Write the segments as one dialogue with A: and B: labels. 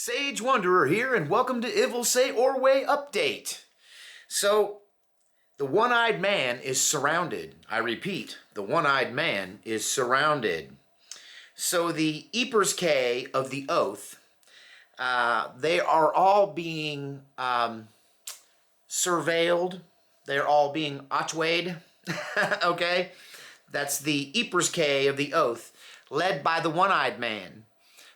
A: Sage Wanderer here, and welcome to Ivil Say Orway Update. So, the one-eyed man is surrounded. I repeat, the one-eyed man is surrounded. So the Eepers K of the Oath, they are all being surveilled. They're all being otwayed. Okay? That's the Eepers K of the Oath, led by the one-eyed man.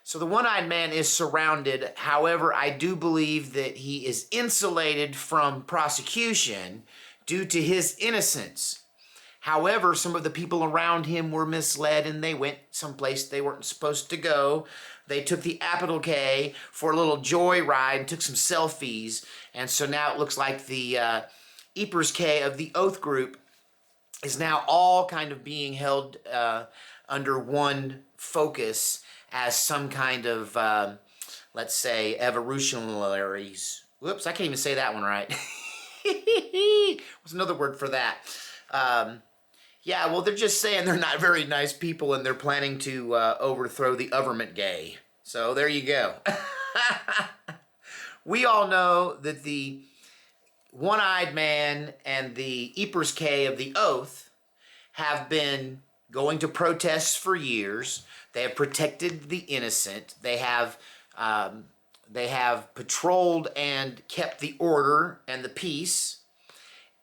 A: So the one-eyed man is surrounded. However, I do believe that he is insulated from prosecution due to his innocence. However, some of the people around him were misled and they went someplace they weren't supposed to go. They took the Apple K for a little joyride and took some selfies. And so now it looks like the Eepers K of the Oath group is now all kind of being held under one focus as some kind of, let's say, evolutionaries. Whoops, I can't even say that one right. What's another word for that? Yeah, well, they're just saying they're not very nice people and they're planning to overthrow the government gay. So there you go. We all know that the one-eyed man and the Eepers K of the Oath have been going to protests for years. They have protected the innocent. They have patrolled and kept the order and the peace.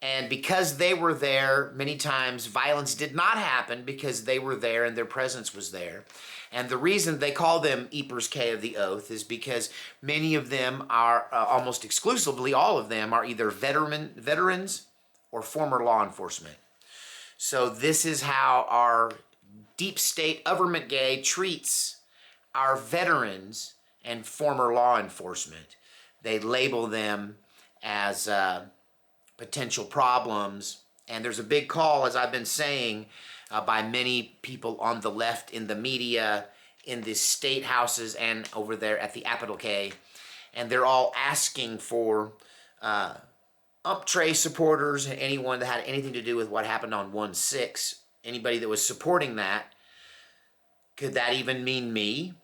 A: And because they were there, many times violence did not happen because they were there and their presence was there. And the reason they call them Eepers K of the Oath is because many of them are, almost exclusively all of them, are either veterans or former law enforcement. So this is how our deep state government gay treats our veterans and former law enforcement. They label them as potential problems. And there's a big call, as I've been saying, by many people on the left in the media, in the state houses, and over there at the Apple K. And they're all asking for Tray supporters and anyone that had anything to do with what happened on 1/6. Anybody that was supporting that. Could that even mean me?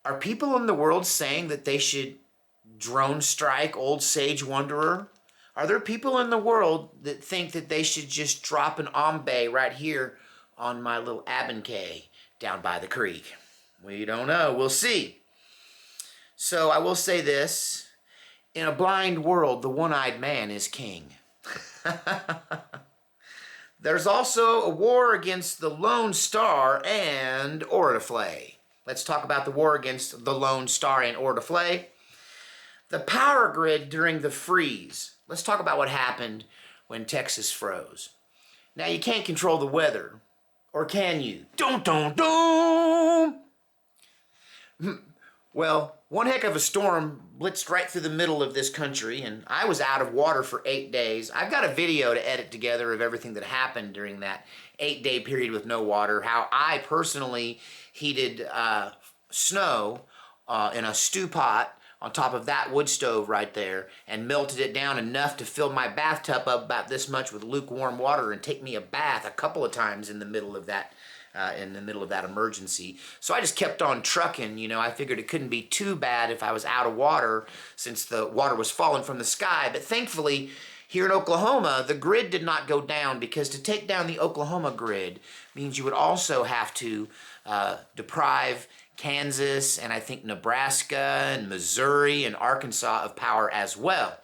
A: Are people in the world saying that they should drone strike old Sage Wanderer? Are there people in the world that think that they should just drop an ombe right here on my little K down by the creek? We don't know. We'll see. So I will say this. In a blind world, the one-eyed man is king. There's also a war against the Lone Star and Orway. Let's talk about the war against the Lone Star and Orway. The power grid during the freeze. Let's talk about what happened when Texas froze. Now, you can't control the weather, or can you? Dun, dun, dun! Well, one heck of a storm blitzed right through the middle of this country, and I was out of water for 8 days. I've got a video to edit together of everything that happened during that 8-day period with no water, how I personally heated snow in a stew pot on top of that wood stove right there and melted it down enough to fill my bathtub up about this much with lukewarm water and take me a bath a couple of times in the middle of that emergency. So I just kept on trucking. You know, I figured it couldn't be too bad if I was out of water since the water was falling from the sky. But thankfully, here in Oklahoma, the grid did not go down, because to take down the Oklahoma grid means you would also have to deprive Kansas and I think Nebraska and Missouri and Arkansas of power as well.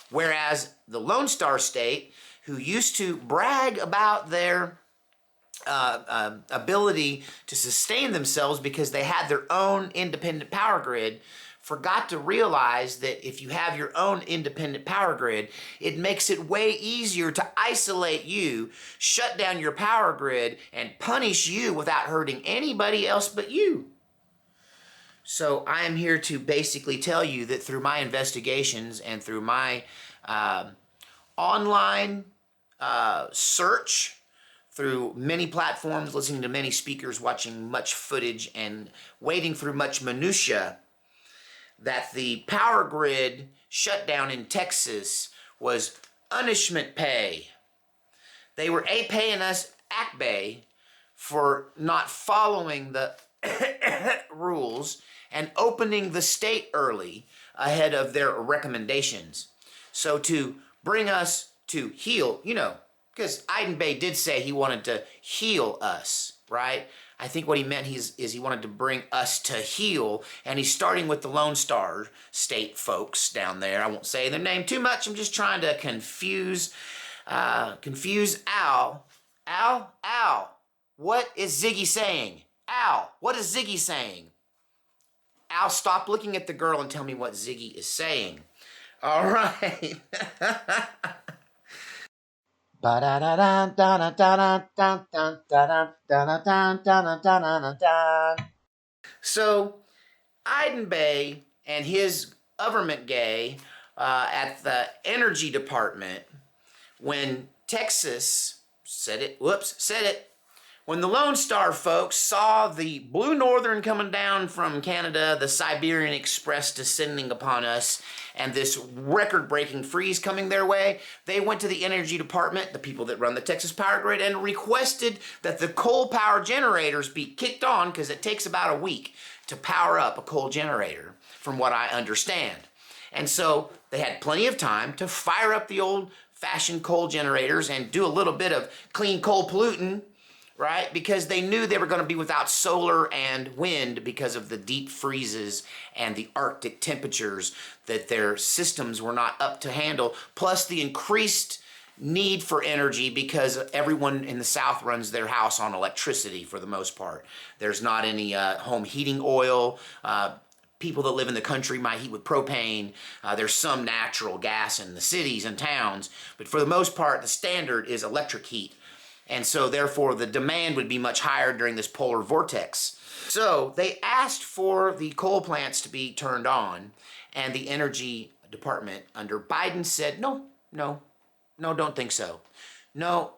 A: Whereas the Lone Star State, who used to brag about their ability to sustain themselves because they had their own independent power grid, forgot to realize that if you have your own independent power grid, it makes it way easier to isolate you, shut down your power grid, and punish you without hurting anybody else but you. So I am here to basically tell you that through my investigations and through my online search, through many platforms, listening to many speakers, watching much footage, and wading through much minutia, that the power grid shutdown in Texas was punishment pay. They were paying us ACBE for not following the rules and opening the state early ahead of their recommendations. So to bring us to heal, because Iden Bay did say he wanted to heal us, right? I think what he meant is he wanted to bring us to heal, and he's starting with the Lone Star State folks down there. I won't say their name too much. I'm just trying to confuse Al. Al, what is Ziggy saying? Al, what is Ziggy saying? Al, stop looking at the girl and tell me what Ziggy is saying. All right. So, Iden Bay and his government gay at the energy department, when Texas said it, when the Lone Star folks saw the Blue Northern coming down from Canada, the Siberian Express descending upon us, and this record-breaking freeze coming their way, they went to the energy department, the people that run the Texas power grid, and requested that the coal power generators be kicked on, because it takes about a week to power up a coal generator, from what I understand. And so they had plenty of time to fire up the old-fashioned coal generators and do a little bit of clean coal polluting, right? Because they knew they were going to be without solar and wind because of the deep freezes and the Arctic temperatures that their systems were not up to handle, plus the increased need for energy because everyone in the South runs their house on electricity for the most part. There's not any home heating oil. People that live in the country might heat with propane. There's some natural gas in the cities and towns, but for the most part, the standard is electric heat. And so, therefore, the demand would be much higher during this polar vortex. So, they asked for the coal plants to be turned on, and the energy department under Biden said, no, don't think so. No,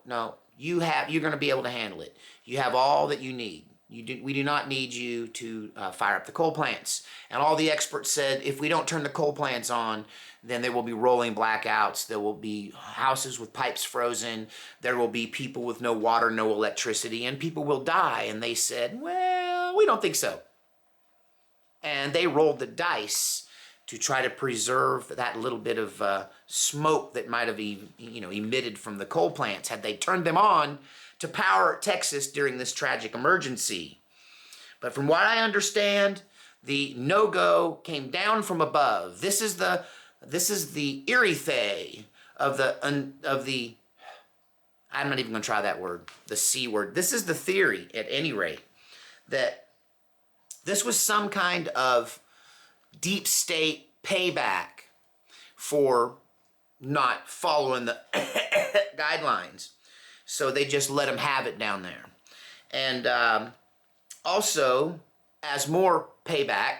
A: you're going to be able to handle it. You have all that you need. We do not need you to fire up the coal plants. And all the experts said, if we don't turn the coal plants on, then there will be rolling blackouts. There will be houses with pipes frozen. There will be people with no water, no electricity, and people will die. And they said, well, we don't think so. And they rolled the dice to try to preserve that little bit of smoke that might have emitted from the coal plants had they turned them on to power Texas during this tragic emergency. But from what I understand, the no-go came down from above. This is the erethe of the I'm not even going to try that word, the C word. This is the theory, at any rate, that this was some kind of deep state payback for not following the guidelines. So they just let them have it down there. And also, as more payback,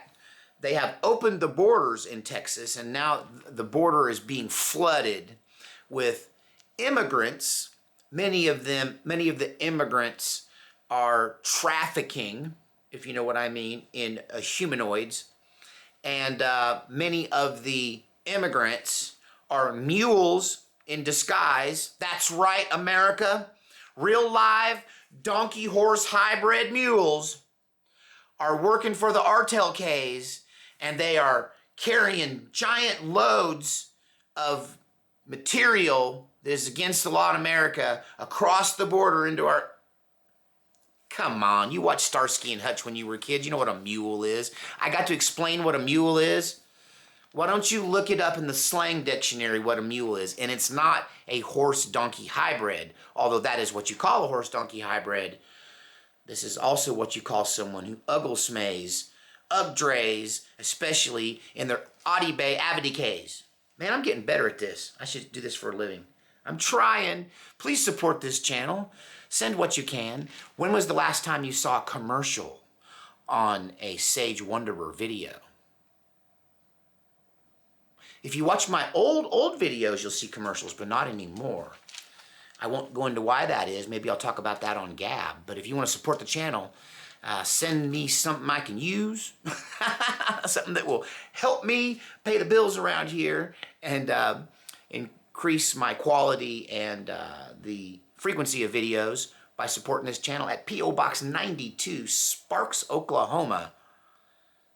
A: they have opened the borders in Texas, and now the border is being flooded with immigrants. Many of the immigrants are trafficking, if you know what I mean, in humanoids. And many of the immigrants are mules in disguise. That's right, America. Real live donkey horse hybrid mules are working for the RTLKs, and they are carrying giant loads of material that is against the law in America across the border into our... Come on, you watched Starsky and Hutch when you were kids. You know what a mule is. I got to explain what a mule is. Why don't you look it up in the slang dictionary what a mule is? And it's not a horse-donkey hybrid, although that is what you call a horse-donkey hybrid. This is also what you call someone who ugglesmays, ugdrays, especially in their Audi Bay Avadicays. Man, I'm getting better at this. I should do this for a living. I'm trying. Please support this channel. Send what you can. When was the last time you saw a commercial on a Sage Wanderer video? If you watch my old videos, you'll see commercials, but not anymore. I won't go into why that is. Maybe I'll talk about that on Gab. But if you want to support the channel, send me something I can use. Something that will help me pay the bills around here and increase my quality and the frequency of videos. by supporting this channel at P.O. Box 92, Sparks, Oklahoma,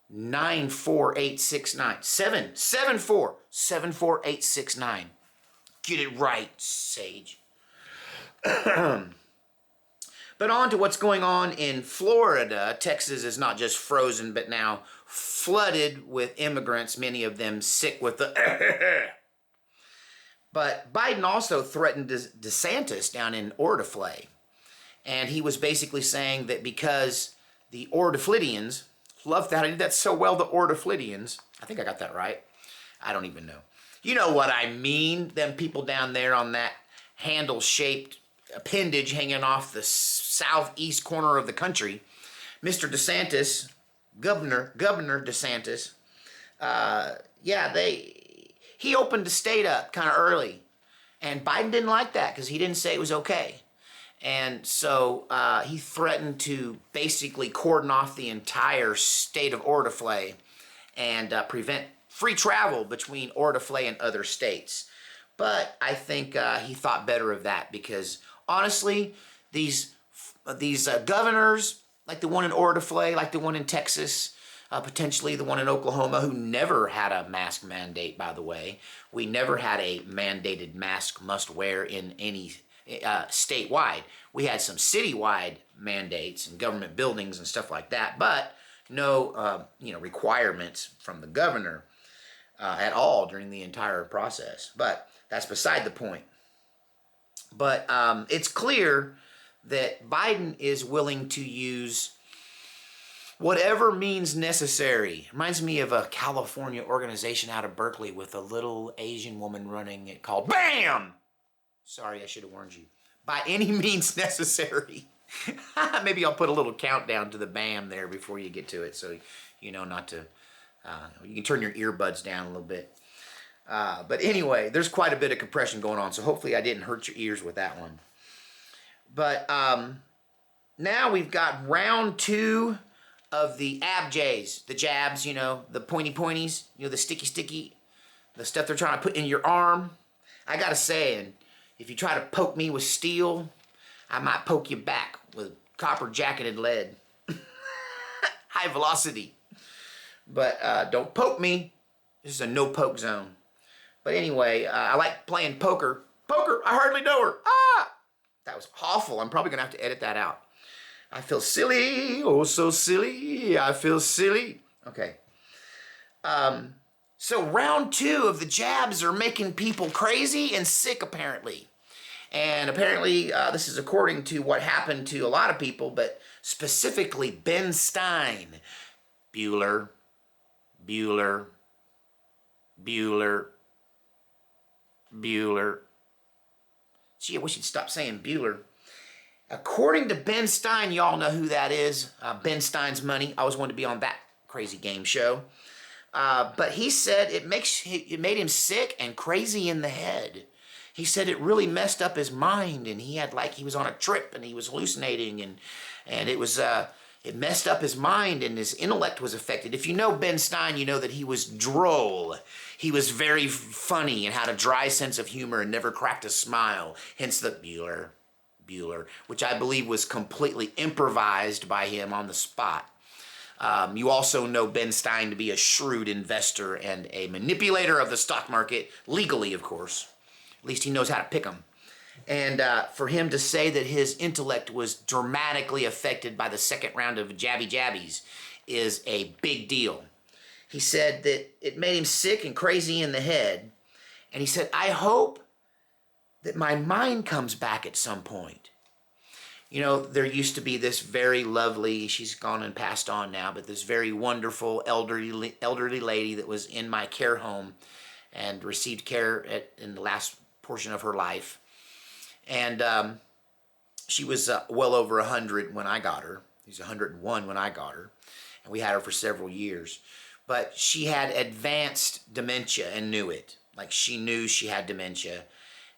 A: 94869. 74869. Get it right, Sage. But on to what's going on in Florida. Texas is not just frozen, but now flooded with immigrants, many of them sick with the But Biden also threatened DeSantis down in Ortaflay. And he was basically saying that because the Ortaflidians, love that, I did that so well, the Ortaflidians, I think I got that right. I don't even know. You know what I mean, them people down there on that handle-shaped appendage hanging off the southeast corner of the country. Mr. DeSantis, Governor DeSantis, he opened the state up kind of early. And Biden didn't like that because he didn't say it was okay. And so he threatened to basically cordon off the entire state of Ortaflay and prevent free travel between Ortaflay and other states. But I think he thought better of that because honestly, these governors, like the one in Ortaflay, like the one in Texas, potentially the one in Oklahoma, who never had a mask mandate, by the way. We never had a mandated mask must wear in any statewide. We had some citywide mandates and government buildings and stuff like that, but no requirements from the governor at all during the entire process. But that's beside the point. But it's clear that Biden is willing to use whatever means necessary. Reminds me of a California organization out of Berkeley with a little Asian woman running it called BAM! Sorry, I should have warned you. By any means necessary. Maybe I'll put a little countdown to the BAM there before you get to it so you know not to, you can turn your earbuds down a little bit. But anyway, there's quite a bit of compression going on, so hopefully I didn't hurt your ears with that one. But now we've got round 2 of the ABJs, the jabs, the pointies, the sticky, the stuff they're trying to put in your arm. I got a saying, if you try to poke me with steel, I might poke you back with copper-jacketed lead. High velocity. But don't poke me. This is a no-poke zone. But anyway, I like playing poker. Poker, I hardly know her. Ah! That was awful. I'm probably going to have to edit that out. I feel silly. Oh, so silly. I feel silly. Okay. So round 2 of the jabs are making people crazy and sick, apparently. And apparently, this is according to what happened to a lot of people, but specifically Ben Stein. Bueller. Gee, I wish you'd stop saying Bueller. According to Ben Stein, y'all know who that is. Ben Stein's Money. I always wanted to be on that crazy game show. But he said it made him sick and crazy in the head. He said it really messed up his mind, and he was on a trip and he was hallucinating, and it messed up his mind and his intellect was affected. If you know Ben Stein, you know that he was droll. He was very funny and had a dry sense of humor and never cracked a smile. Hence the Bueller, which I believe was completely improvised by him on the spot. You also know Ben Stein to be a shrewd investor and a manipulator of the stock market, legally, of course. At least he knows how to pick them. And for him to say that his intellect was dramatically affected by the second round of jabbies is a big deal. He said that it made him sick and crazy in the head. And he said, I hope that my mind comes back at some point. There used to be this very lovely, she's gone and passed on now, but this very wonderful elderly lady that was in my care home and received care in the last portion of her life. And she was well over 100 when I got her. She was 101 when I got her. And we had her for several years. But she had advanced dementia and knew it. Like, she knew she had dementia.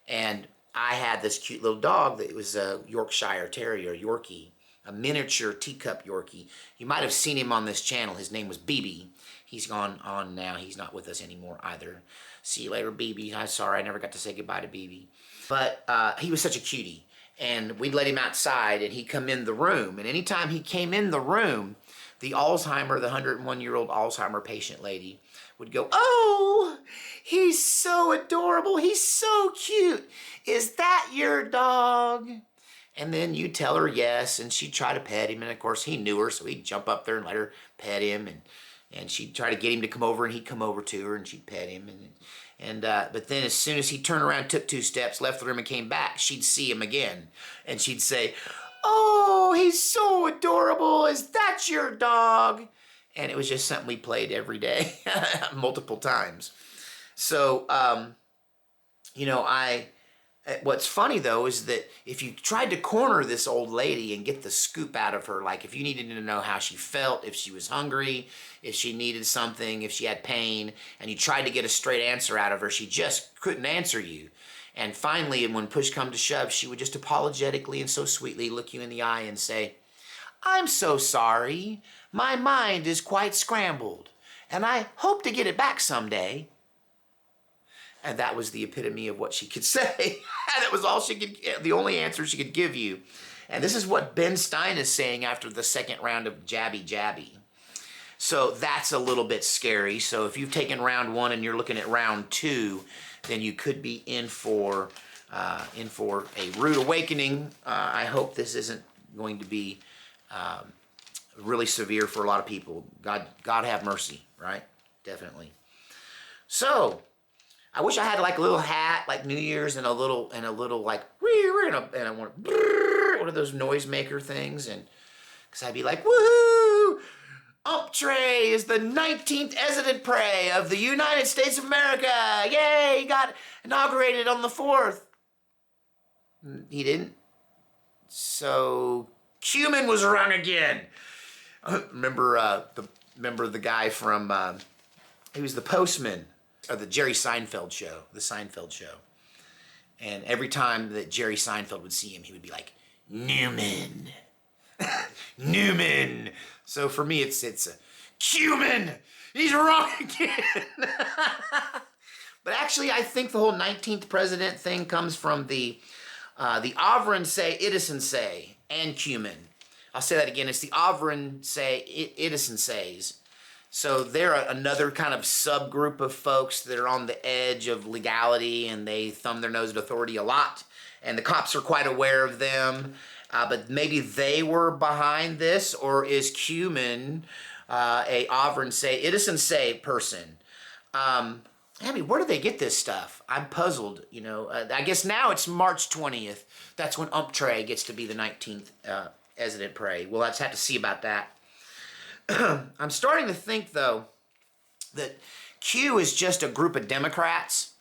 A: And I had this cute little dog that was a Yorkshire Terrier, Yorkie, a miniature teacup Yorkie. You might have seen him on this channel. His name was BB. He's gone on now. He's not with us anymore either. See you later, BB. I'm sorry I never got to say goodbye to BB. But he was such a cutie. and we'd let him outside, and he'd come in the room. And anytime he came in the room, the 101-year-old Alzheimer patient lady would go, "Oh, he's so adorable. He's so cute. Is that your dog?" And then you tell her yes, and she'd try to pet him. And of course, he knew her, so he'd jump up there and let her pet him. And she'd try to get him to come over, and he'd come over to her, and she'd pet him. But then as soon as he turned around, took 2 steps, left the room, and came back, she'd see him again. And she'd say, "Oh, he's so adorable. Is that your dog?" And it was just something we played every day, multiple times. So, what's funny, though, is that if you tried to corner this old lady and get the scoop out of her, like if you needed to know how she felt, if she was hungry, if she needed something, if she had pain, and you tried to get a straight answer out of her, she just couldn't answer you. And finally, when push come to shove, she would just apologetically and so sweetly look you in the eye and say, "I'm so sorry. My mind is quite scrambled, and I hope to get it back someday." And that was the epitome of what she could say. That was all she could, the only answer she could give you. And this is what Ben Stein is saying after the second round of Jabby Jabby. So that's a little bit scary. So if you've taken round 1 and you're looking at round 2, then you could be in for a rude awakening. I hope this isn't going to be really severe for a lot of people. God have mercy, right? Definitely. So I wish I had like a little hat, like New Year's, and a little like and I want one of those noisemaker things, and because I'd be like, "Woohoo! Umptray is the 19th resident prey of the United States of America. Yay! He got inaugurated on the 4th. He didn't. So Quman was wrong again. Remember the guy from he was the postman of the Jerry Seinfeld show, the Seinfeld show. And every time that Jerry Seinfeld would see him, he would be like, "Newman, Newman." So for me, it's a Quman. He's wrong again. But actually, I think the whole 19th president thing comes from the Avron say, Edison say, and Quman. I'll say that again. It's the Avron say, Edison says. So they're another kind of subgroup of folks that are on the edge of legality, and they thumb their nose at authority a lot, and the cops are quite aware of them. But maybe they were behind this, or is Quman a Avron say, Edison say person? Where do they get this stuff? I'm puzzled. I guess now it's March 20th. That's when Umptray gets to be the 19th resident prey. We'll have to see about that. I'm starting to think, though, that Q is just a group of Democrats,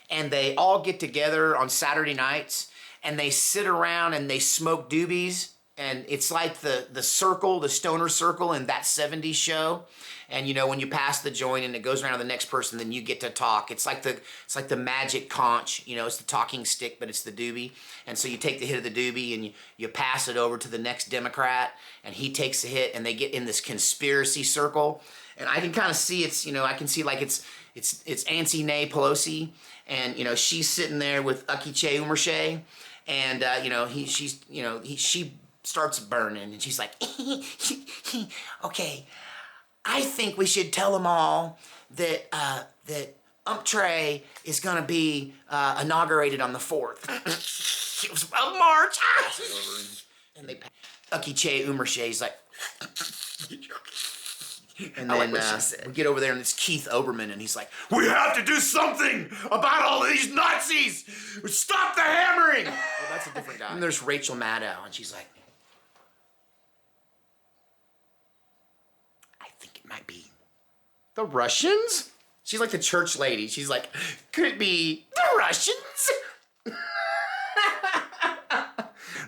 A: and they all get together on Saturday nights, and they sit around and they smoke doobies, and it's like the circle, the stoner circle in That 70s Show. And when you pass the joint and it goes around to the next person, then you get to talk. It's like the magic conch, it's the talking stick, but it's the doobie. And so you take the hit of the doobie and you pass it over to the next Democrat, and he takes the hit, and they get in this conspiracy circle. And I can kind of see I can see like it's Nancy Nay Pelosi, and she's sitting there with Akiche Umershe, and she starts burning, and she's like, "Okay, I think we should tell them all that Umptray is going to be inaugurated on the 4th of March." And they Akiche Umershe's like, and then we get over there, and it's Keith Olbermann, and he's like, "We have to do something about all of these Nazis! Stop the hammering!" Well, that's a different guy. And there's Rachel Maddow, and she's like, "I think it might be the Russians?" She's like the church lady. She's like, "Could it be the Russians?"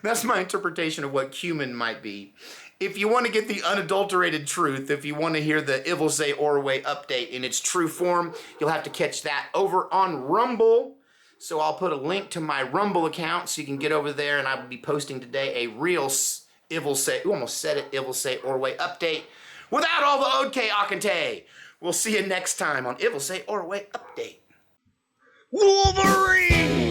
A: That's my interpretation of what Quman might be. If you want to get the unadulterated truth, if you want to hear the Ivil Say Orway update in its true form, you'll have to catch that over on Rumble. So I'll put a link to my Rumble account so you can get over there, and I will be posting today a real Ivil Say, almost said it, Ivil Say Orway update without all the Odke Akante. We'll see you next time on Ivil Say Orway Update. Wolverine!